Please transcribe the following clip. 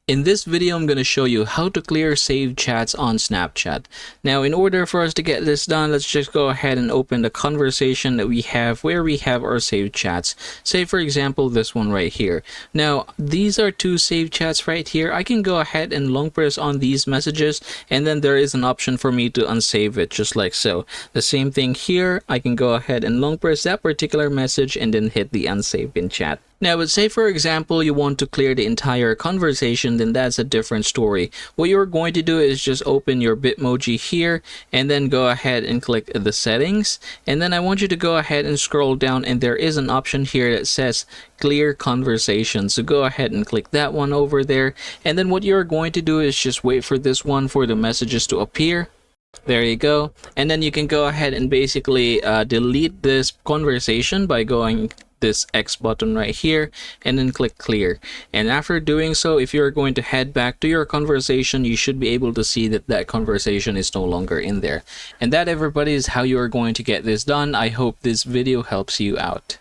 In this video, I'm going to show you how to clear saved chats on Snapchat. Now, in order for us to get this done, let's just go ahead and open the conversation that we have where we have our saved chats. Say, for example, this one right here. Now, these are two saved chats right here. I can go ahead and long press on these messages, and then there is an option for me to unsave it, just like so. The same thing here, I can go ahead and long press that particular message and then hit the unsave in chat. Now, but say for example you want to clear the entire conversation, then that's a different story. What you're going to do is just open your Bitmoji here and then go ahead and click the settings, and then I want you to go ahead and scroll down, and there is an option here that says clear conversation. So go ahead and click that one over there, and then what you're going to do is just wait for this one for the messages to appear. There you go, and then you can go ahead and basically delete this conversation by going this X button right here and then click clear. And after doing so, if you're going to head back to your conversation, you should be able to see that that conversation is no longer in there. And that, everybody, is how you are going to get this done. I hope this video helps you out.